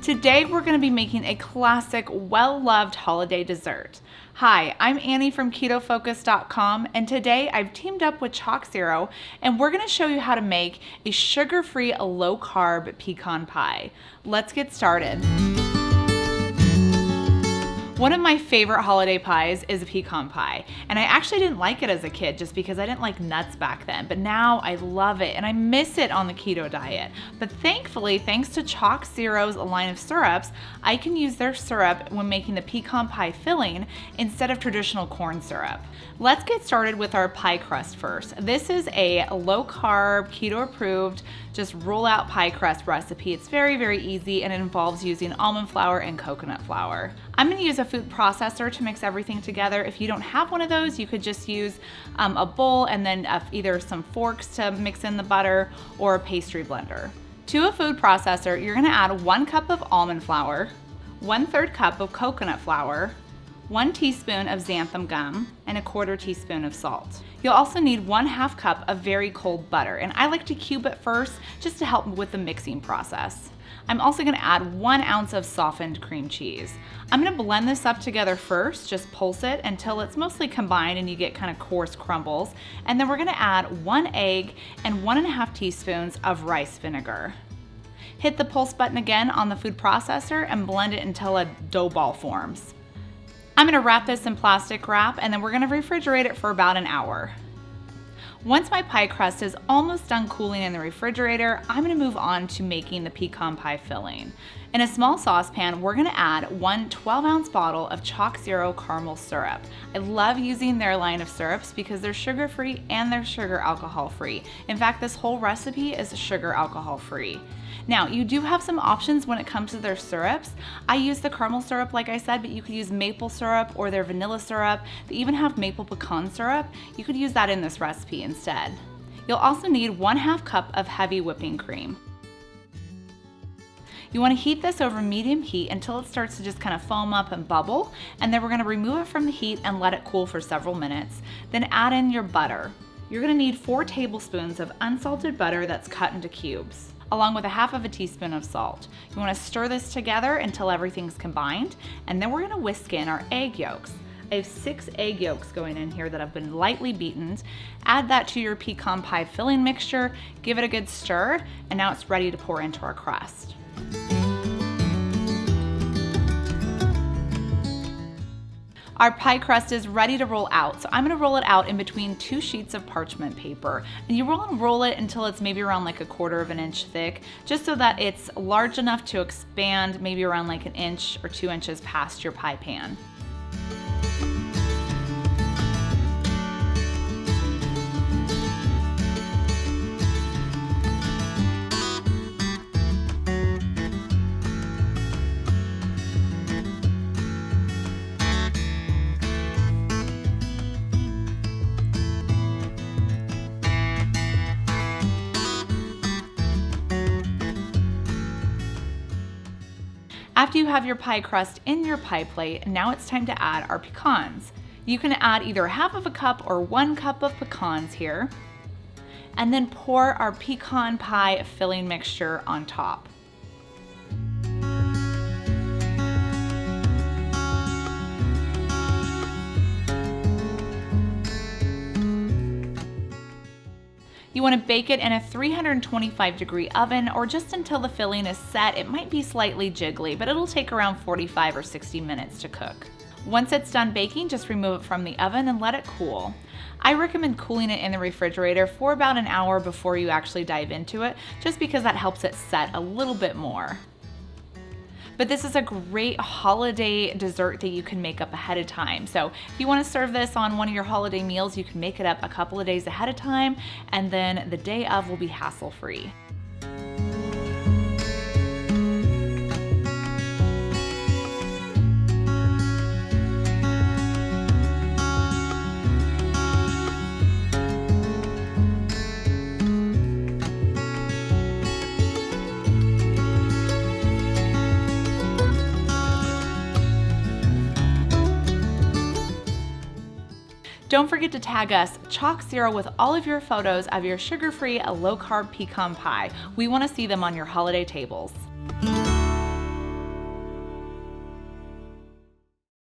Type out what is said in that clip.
Today we're going to be making a classic, well-loved holiday dessert. Hi, I'm Annie from KetoFocus.com, and today I've teamed up with ChocZero, and we're going to show you how to make a sugar-free, low-carb pecan pie. Let's get started. One of my favorite holiday pies is a pecan pie, and I actually didn't like it as a kid just because I didn't like nuts back then, but now I love it and I miss it on the keto diet. But thankfully, thanks to ChocZero's line of syrups, I can use their syrup when making the pecan pie filling instead of traditional corn syrup. Let's get started with our pie crust first. This is a low-carb, keto-approved, just roll-out pie crust recipe. It's very, very easy, and it involves using almond flour and coconut flour. I'm going to use a food processor to mix everything together. If you don't have one of those, you could just use a bowl and then either some forks to mix in the butter or a pastry blender. To a food processor, you're going to add 1 cup of almond flour, 1/3 cup of coconut flour, 1 teaspoon of xanthan gum, and 1/4 teaspoon of salt. You'll also need 1/2 cup of very cold butter, and I like to cube it first just to help with the mixing process. I'm also going to add 1 ounce of softened cream cheese. I'm going to blend this up together first, just pulse it until it's mostly combined and you get kind of coarse crumbles. And then we're going to add 1 egg and 1.5 teaspoons of rice vinegar. Hit the pulse button again on the food processor and blend it until a dough ball forms. I'm going to wrap this in plastic wrap and then we're going to refrigerate it for about an hour. Once my pie crust is almost done cooling in the refrigerator, I'm going to move on to making the pecan pie filling. In a small saucepan, we're going to add 1 12-ounce bottle of ChocZero caramel syrup. I love using their line of syrups because they're sugar-free and they're sugar alcohol-free. In fact, this whole recipe is sugar alcohol-free. Now, you do have some options when it comes to their syrups. I use the caramel syrup, like I said, but you could use maple syrup or their vanilla syrup. They even have maple pecan syrup. You could use that in this recipe instead. You'll also need 1/2 cup of heavy whipping cream. You want to heat this over medium heat until it starts to just kind of foam up and bubble, and then we're going to remove it from the heat and let it cool for several minutes. Then add in your butter. You're going to need 4 tablespoons of unsalted butter that's cut into cubes, along with 1/2 teaspoon of salt. You want to stir this together until everything's combined, and then we're going to whisk in our egg yolks. I have 6 egg yolks going in here that have been lightly beaten. Add that to your pecan pie filling mixture, give it a good stir, and now it's ready to pour into our crust. Our pie crust is ready to roll out, so I'm going to roll it out in between 2 sheets of parchment paper. And you want to roll it until it's maybe around like 1/4 inch thick, just so that it's large enough to expand maybe around like 1 inch or 2 inches past your pie pan. After you have your pie crust in your pie plate, now it's time to add our pecans. You can add either 1/2 cup or 1 cup of pecans here, and then pour our pecan pie filling mixture on top. You want to bake it in a 325-degree oven or just until the filling is set. It might be slightly jiggly, but it'll take around 45 or 60 minutes to cook. Once it's done baking, just remove it from the oven and let it cool. I recommend cooling it in the refrigerator for about an hour before you actually dive into it, just because that helps it set a little bit more. But this is a great holiday dessert that you can make up ahead of time. So if you want to serve this on one of your holiday meals, you can make it up a couple of days ahead of time, and then the day of will be hassle-free. Don't forget to tag us, ChocZero, with all of your photos of your sugar-free, low-carb pecan pie. We want to see them on your holiday tables.